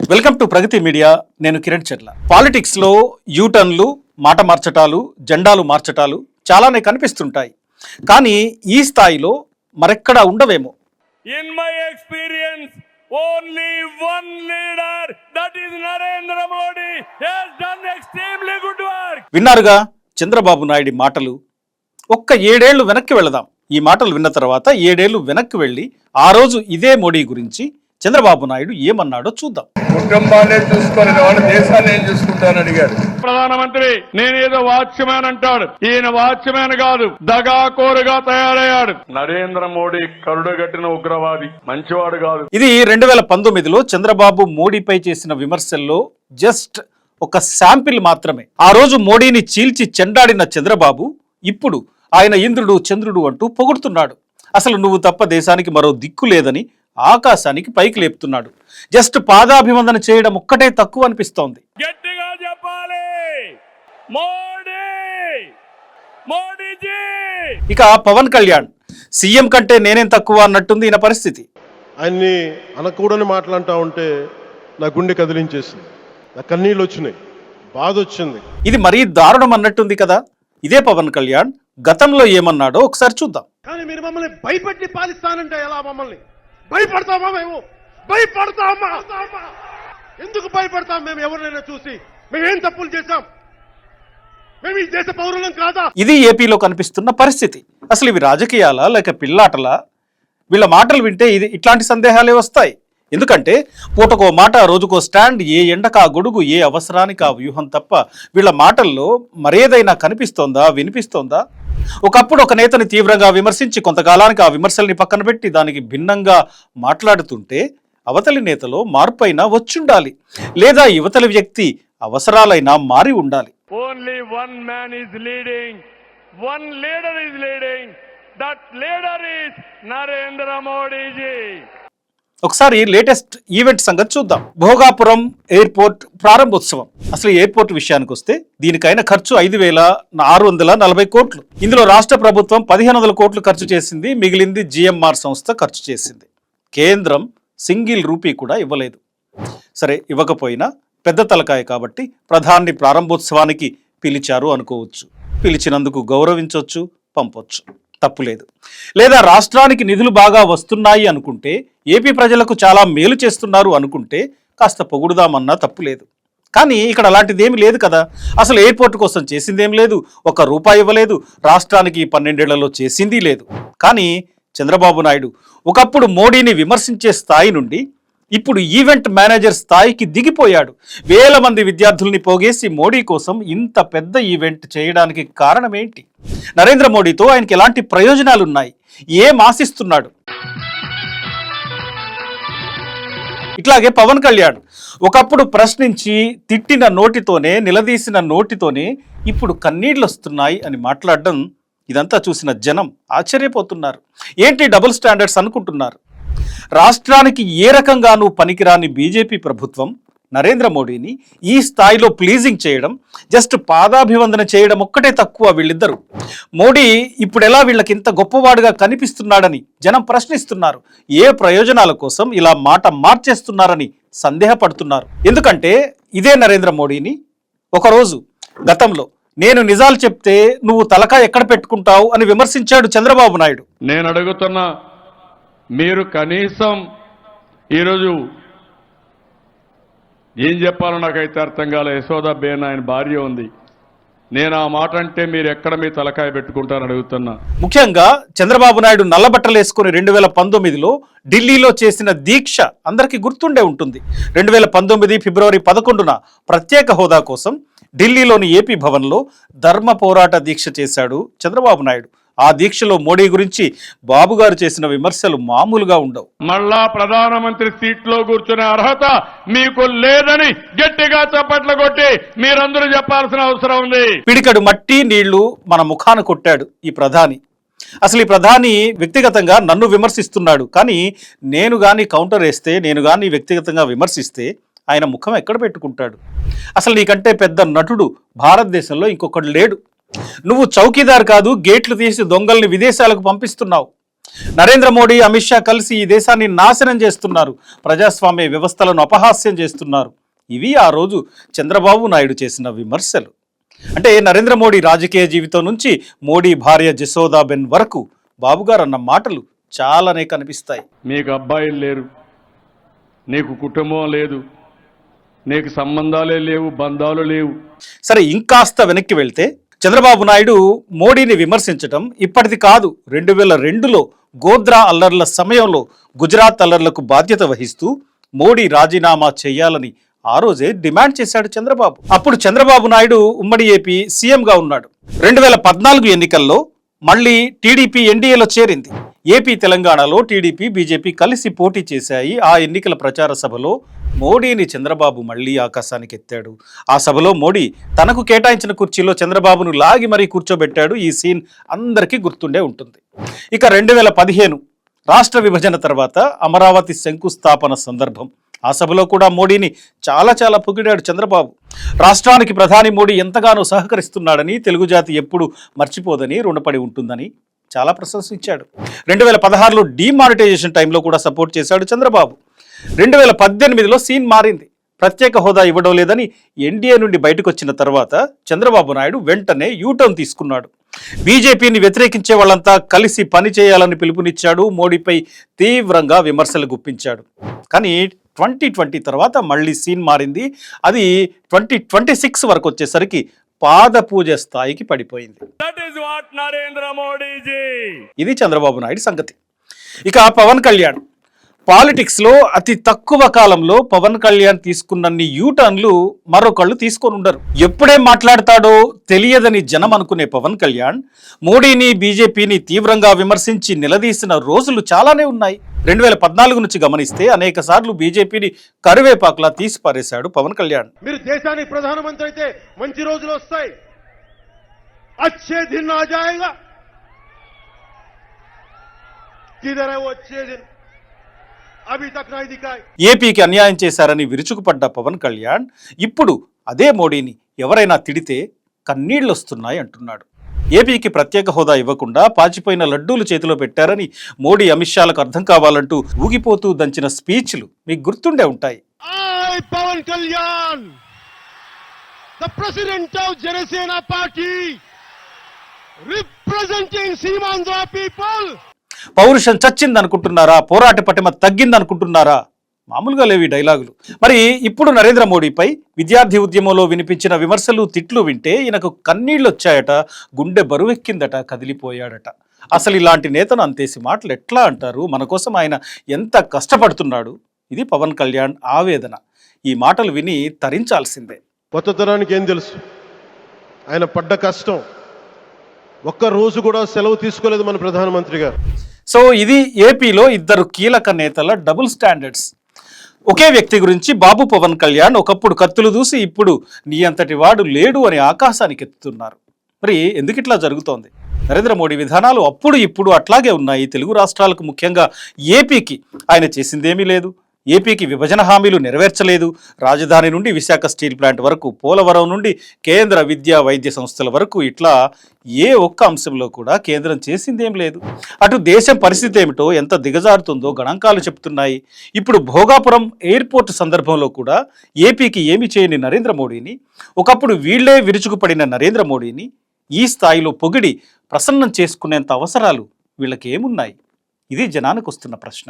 Welcome to Pragathi media. నేను కిరణ్ చెర్ల. Politics లో యూటర్న్లు, మాట మార్చటాలు, జెండాలు మార్చటాలు చాలానే కనిపిస్తుంటాయి. కానీ ఈ స్థాయిలో మరెక్కడా ఉండవేమో. In my experience, only one leader, that is Narendra Modi, has done extremely good work. విన్నారుగా చంద్రబాబు నాయుడు మాటలు. ఒక్క 7 ఏళ్లు వెనక్కి వెళదాం. ఈ మాటలు విన్న తర్వాత 7 ఏళ్లు వెనక్కి వెళ్ళి ఆ రోజు ఇదే మోడీ గురించి చంద్రబాబు నాయుడు ఏమన్నాడో చూద్దాం. కుటుంబాలే చూసుకునే వాళ్ళు దేశాన్ని ఏం చూసుకుంటారని అడిగాడు ప్రధానమంత్రి. నేనేదో వాచ్మ్యాన్ అంటాడు, ఈయన వాచ్మ్యాన్ కాదు, దగాకోరుగా తయారయ్యాడు. నరేంద్ర మోడీ కరుడుగట్టిన ఉగ్రవాది, మంచివాడు కాదు. ఇది 2019లో చంద్రబాబు మోడీపై చేసిన విమర్శల్లో జస్ట్ ఒక శాంపిల్ మాత్రమే. ఆ రోజు మోడీని చీల్చి చెండాడిన చంద్రబాబు ఇప్పుడు ఆయన ఇంద్రుడు చంద్రుడు అంటూ పొగుడుతున్నాడు. అసలు నువ్వు తప్ప దేశానికి మరో దిక్కు లేదని ఆకాశానికి పైకి లేపుతున్నాడు. జస్ట్ పాదాభివందన చేయడం ఒక్కటే తక్కువ అనిపిస్తోంది. గట్టిగా చెప్పాలి, మోడీ మోడీజీ. ఇక పవన్ కళ్యాణ్ సీఎం కంటే నేనేం తక్కువ అన్నట్టుంది ఈయన పరిస్థితి. ఆయన్ని అనకూడని మాట్లాడుతూ ఉంటే నా గుండె కదిలించేసింది, నా కన్నీళ్ళు వచ్చినాయి, బాధ వచ్చింది. ఇది మరీ దారుణం అన్నట్టుంది కదా. ఇదే పవన్ కళ్యాణ్ గతంలో ఏమన్నాడో ఒకసారి చూద్దాం. కానీ మీరు మమ్మల్ని భయపెట్టి పాలిస్తానంటే ఎలా? మమ్మల్ని భయపడతామా? మేము భయపడతామా? ఎందుకు భయపడతాం? మేము ఎవరినైనా చూసి మేమేం తప్పులు చేశాం? మేము ఈ దేశ పౌరులం కాదా? ఇది ఏపీలో కనిపిస్తున్న పరిస్థితి. అసలు ఇవి రాజకీయాలా లేక పిల్లాటలా? వీళ్ళ మాటలు వింటే ఇట్లాంటి సందేహాలే వస్తాయి. ఎందుకంటే పూటకో మాట, రోజుకో స్టాండ్, ఏ ఎండకా గొడుగు, ఏ అవసరానికి ఆ వ్యూహం తప్ప వీళ్ళ మాటల్లో మరేదైనా కనిపిస్తోందా, వినిపిస్తోందా? ఒకప్పుడు ఒక నేతని తీవ్రంగా విమర్శించి కొంతకాలానికి ఆ విమర్శల్ని పక్కన పెట్టి దానికి భిన్నంగా మాట్లాడుతుంటే అవతలి నేతలో మార్పు అయినా వచ్చుండాలి, లేదా యువతలి వ్యక్తి అవసరాలైనా మారి ఉండాలి. Only one man is leading, one leader is leading. That leader is Narendra Modi ji. ఒకసారి లేటెస్ట్ ఈవెంట్ సంగతి చూద్దాం. భోగాపురం ఎయిర్పోర్ట్ ప్రారంభోత్సవం. అసలు ఎయిర్పోర్ట్ విషయానికి వస్తే దీనికైన ఖర్చు 5,640 కోట్లు. ఇందులో రాష్ట్ర ప్రభుత్వం 1,500 కోట్లు ఖర్చు చేసింది, మిగిలింది జిఎంఆర్ సంస్థ ఖర్చు చేసింది. కేంద్రం సింగిల్ రూపీ కూడా ఇవ్వలేదు. సరే, ఇవ్వకపోయినా పెద్ద తలకాయ కాబట్టి ప్రధాని ప్రారంభోత్సవానికి పిలిచారు అనుకోవచ్చు. పిలిచినందుకు గౌరవించవచ్చు, పంపొచ్చు, తప్పులేదు. లేదా రాష్ట్రానికి నిధులు బాగా వస్తున్నాయి అనుకుంటే, ఏపీ ప్రజలకు చాలా మేలు చేస్తున్నారు అనుకుంటే కాస్త పొగుడుదామన్నా తప్పులేదు. కానీ ఇక్కడ అలాంటిది ఏమి లేదు కదా. అసలు ఎయిర్పోర్ట్ కోసం చేసిందేం లేదు, ₹1 ఇవ్వలేదు, రాష్ట్రానికి 12 ఏళ్లలో చేసింది లేదు. కానీ చంద్రబాబు నాయుడు ఒకప్పుడు మోడీని విమర్శించే స్థాయి నుండి ఇప్పుడు ఈవెంట్ మేనేజర్ స్థాయికి దిగిపోయాడు. వేల మంది విద్యార్థుల్ని పోగేసి మోడీ కోసం ఇంత పెద్ద ఈవెంట్ చేయడానికి కారణం ఏంటి? నరేంద్ర మోడీతో ఆయనకి ఎలాంటి ప్రయోజనాలున్నాయి? ఏం ఆశిస్తున్నాడు? ఇట్లాగే పవన్ కళ్యాణ్ ఒకప్పుడు ప్రశ్నించి తిట్టిన నోటితోనే, నిలదీసిన నోటితోనే ఇప్పుడు కన్నీళ్ళు వస్తున్నాయి అని మాట్లాడడం, ఇదంతా చూసిన జనం ఆశ్చర్యపోతున్నారు. ఏంటి డబుల్ స్టాండర్డ్స్ అనుకుంటున్నారు. రాష్ట్రానికి ఏ రకంగానూ పనికిరాని బీజేపీ ప్రభుత్వం నరేంద్ర మోడీని ఈ స్థాయిలో ప్లీజింగ్ చేయడం, జస్ట్ పాదాభివందన చేయడం ఒక్కటే తక్కువ వీళ్ళిద్దరూ. మోడీ ఇప్పుడు ఎలా వీళ్ళకి ఇంత గొప్పవాడుగా కనిపిస్తున్నాడని జనం ప్రశ్నిస్తున్నారు. ఏ ప్రయోజనాల కోసం ఇలా మాట మార్చేస్తున్నారని సందేహపడుతున్నారు. ఎందుకంటే ఇదే నరేంద్ర మోడీని ఒకరోజు గతంలో నేను నిజాలు చెప్తే నువ్వు తలకా ఎక్కడ పెట్టుకుంటావు అని విమర్శించాడు చంద్రబాబు నాయుడు. నేను అడుగుతున్నా, మీరు కనీసం ఈరోజు ఏం చెప్పాలో నాకైతే అర్థం కాలే. యశోదా బేన్ ఆయన భార్య ఉంది. నేను ఆ మాట అంటే మీరు ఎక్కడ మీ తలకాయ పెట్టుకుంటారని అడుగుతున్నా. ముఖ్యంగా చంద్రబాబు నాయుడు నల్లబట్టలు వేసుకుని 2019లో ఢిల్లీలో చేసిన దీక్ష అందరికీ గుర్తుండే ఉంటుంది. 2019 ఫిబ్రవరి 11న ప్రత్యేక హోదా కోసం ఢిల్లీలోని ఏపీ భవన్లో ధర్మ పోరాట దీక్ష చేశాడు చంద్రబాబు నాయుడు. ఆ దీక్షలో మోడీ గురించి బాబు గారు చేసిన విమర్శలు మామూలుగా ఉండవు. మళ్ళా ప్రధానమంత్రి సీట్లో కూర్చునే అర్హత మీకు లేదని గట్టిగా చప్పట్లు కొట్టి మీరందరూ చెప్పాల్సిన అవసరం ఉంది. పిడికడు మట్టి నీళ్లు మన ముఖాన కొట్టాడు ఈ ప్రధాని. అసలు ఈ ప్రధాని వ్యక్తిగతంగా నన్ను విమర్శిస్తున్నాడు, కానీ నేను గాని కౌంటర్ వేస్తే, నేను గాని వ్యక్తిగతంగా విమర్శిస్తే ఆయన ముఖం ఎక్కడ పెట్టుకుంటాడు? అసలు నీకంటే పెద్ద నటుడు భారతదేశంలో ఇంకొకడు లేడు. నువ్వు చౌకీదార్ కాదు, గేట్లు తీసి దొంగల్ని విదేశాలకు పంపిస్తున్నావు. నరేంద్ర మోడీ అమిత్ షా కలిసి ఈ దేశాన్ని నాశనం చేస్తున్నారు, ప్రజాస్వామ్య వ్యవస్థలను అపహాస్యం చేస్తున్నారు. ఇవి ఆ రోజు చంద్రబాబు నాయుడు చేసిన విమర్శలు. అంటే నరేంద్ర మోడీ రాజకీయ జీవితం నుంచి మోడీ భార్య జసోదాబెన్ వరకు బాబుగారు అన్న మాటలు చాలానే కనిపిస్తాయి. మీకు అబ్బాయిలు లేరు, నీకు కుటుంబం లేదు, నీకు సంబంధాలే లేవు, బంధాలు లేవు. సరే, ఇంకాస్త వెనక్కి వెళ్తే చంద్రబాబు నాయుడు మోడీని విమర్శించడం ఇప్పటిది కాదు. 2002లో గోద్రా అల్లర్ల సమయంలో గుజరాత్ అల్లర్లకు బాధ్యత వహిస్తూ మోడీ రాజీనామా చేయాలని ఆ రోజే డిమాండ్ చేశాడు చంద్రబాబు. అప్పుడు చంద్రబాబు నాయుడు ఉమ్మడి ఏపీ సీఎంగా ఉన్నాడు. 2014 ఎన్నికల్లో మళ్ళీ టీడీపీ ఎన్డీఏలో చేరింది. ఏపీ తెలంగాణలో టీడీపీ బీజేపీ కలిసి పోటీ చేశాయి. ఆ ఎన్నికల ప్రచార సభలో మోడీని చంద్రబాబు మళ్ళీ ఆకాశానికి ఎత్తాడు. ఆ సభలో మోడీ తనకు కేటాయించిన కుర్చీలో చంద్రబాబును లాగి మరీ కూర్చోబెట్టాడు. ఈ సీన్ అందరికీ గుర్తుండే ఉంటుంది. ఇక 2015 రాష్ట్ర విభజన తర్వాత అమరావతి శంకుస్థాపన సందర్భం. ఆ సభలో కూడా మోడీని చాలా పొగిడాడు చంద్రబాబు. రాష్ట్రానికి ప్రధాని మోడీ ఎంతగానో సహకరిస్తున్నాడని, తెలుగు జాతి ఎప్పుడు మర్చిపోదని, రుణపడి ఉంటుందని చాలా ప్రశంసించాడు. 2016లో డీమానిటైజేషన్ టైంలో కూడా సపోర్ట్ చేశాడు చంద్రబాబు. 2018లో సీన్ మారింది. ప్రత్యేక హోదా ఇవ్వడం లేదని ఎన్డీఏ నుండి బయటకు వచ్చిన తర్వాత చంద్రబాబు నాయుడు వెంటనే యూటర్న్ తీసుకున్నాడు. బీజేపీని వ్యతిరేకించే వాళ్ళంతా కలిసి పనిచేయాలని పిలుపునిచ్చాడు. మోడీపై తీవ్రంగా విమర్శలు గుప్పించాడు. కానీ 2020 తర్వాత మళ్ళీ సీన్ మారింది. అది 2026 వరకు వచ్చేసరికి పాద పూజ స్థాయికి పడిపోయింది. ఇది చంద్రబాబు నాయుడు సంగతి. ఇక పవన్ కళ్యాణ్ పాలిటిక్స్లో అతి తక్కువ కాలంలో పవన్ కళ్యాణ్ తీసుకున్నన్ని యూటర్న్లు మరొకళ్ళు తీసుకొని ఉండరు. ఎప్పుడేం మాట్లాడతాడో తెలియదని జనం అనుకునే పవన్ కళ్యాణ్ మోడీని బీజేపీని తీవ్రంగా విమర్శించి నిలదీసిన రోజులు చాలానే ఉన్నాయి. 2014 నుంచి గమనిస్తే అనేక సార్లు బీజేపీని కరివేపాకులా తీసి పారేశాడు పవన్ కళ్యాణ్. మీరు దేశానికి ప్రధానమంత్రి అయితే మంచి రోజులు వస్తాయి, అచ్చే దిన్ ఆ జాయేగా. కిధర్ హై వో అచ్చే దిన్? అభి తక్ నహీ దిఖాయ్. ఏపీకి అన్యాయం చేశారని విరుచుకుపడ్డ పవన్ కళ్యాణ్ ఇప్పుడు అదే మోడీని ఎవరైనా తిడితే కన్నీళ్లు వస్తున్నాయి అంటున్నాడు. ఏపీకి ప్రత్యేక హోదా ఇవ్వకుండా పాచిపోయిన లడ్డూలు చేతిలో పెట్టారని మోడీ అమిత్ షాలకు అర్థం కావాలంటూ ఊగిపోతూ దంచిన స్పీచ్లు మీకు గుర్తుండే ఉంటాయి. I, Pawan Kalyan, the president of Janasena Party, representing Seemandra people. పౌరుషం చచ్చిందనుకుంటున్నారా? పోరాట పటిమ తగ్గిందనుకుంటున్నారా? మామూలుగా లేవి డైలాగులు. మరి ఇప్పుడు నరేంద్ర మోడీపై విద్యార్థి ఉద్యమంలో వినిపించిన విమర్శలు, తిట్లు వింటే ఈయనకు కన్నీళ్ళు వచ్చాయట, గుండె బరువెక్కిందట, కదిలిపోయాడట. అసలు ఇలాంటి నేతను అంతేసి మాటలు ఎట్లా అంటారు? మన కోసం ఆయన ఎంత కష్టపడుతున్నాడు. ఇది పవన్ కళ్యాణ్ ఆవేదన. ఈ మాటలు విని తరించాల్సిందే. కొత్త తరానికి ఏం తెలుసు? ఆయన పడ్డ కష్టం. ఒక్క రోజు కూడా సెలవు తీసుకోలేదు మన ప్రధానమంత్రి గారు. సో ఇది ఏపీలో ఇద్దరు కీలక నేతల డబుల్ స్టాండర్డ్స్. ఒకే వ్యక్తి గురించి బాబు పవన్ కళ్యాణ్ ఒకప్పుడు కత్తులు దూసి ఇప్పుడు నీ అంతటి వాడు లేడు అని ఆకాశానికి ఎత్తుతున్నారు. మరి ఎందుకు ఇట్లా జరుగుతోంది? నరేంద్ర మోడీ విధానాలు అప్పుడు ఇప్పుడు అట్లాగే ఉన్నాయి. తెలుగు రాష్ట్రాలకు ముఖ్యంగా ఏపీకి ఆయన చేసిందేమీ లేదు. ఏపీకి విభజన హామీలు నెరవేర్చలేదు. రాజధాని నుండి విశాఖ స్టీల్ ప్లాంట్ వరకు, పోలవరం నుండి కేంద్ర విద్యా వైద్య సంస్థల వరకు ఇట్లా ఏ ఒక్క అంశంలో కూడా కేంద్రం చేసిందేం లేదు. అటు దేశం పరిస్థితి ఏమిటో, ఎంత దిగజారుతుందో గణాంకాలు చెప్తున్నాయి. ఇప్పుడు భోగాపురం ఎయిర్పోర్ట్ సందర్భంలో కూడా ఏపీకి ఏమి చేయని నరేంద్ర మోడీని, ఒకప్పుడు వీళ్లే విరుచుకుపడిన నరేంద్ర మోడీని ఈ స్థాయిలో పొగిడి ప్రసన్నం చేసుకునేంత అవసరాలు వీళ్ళకి ఏమున్నాయి? ఇది జనానికి వస్తున్న ప్రశ్న.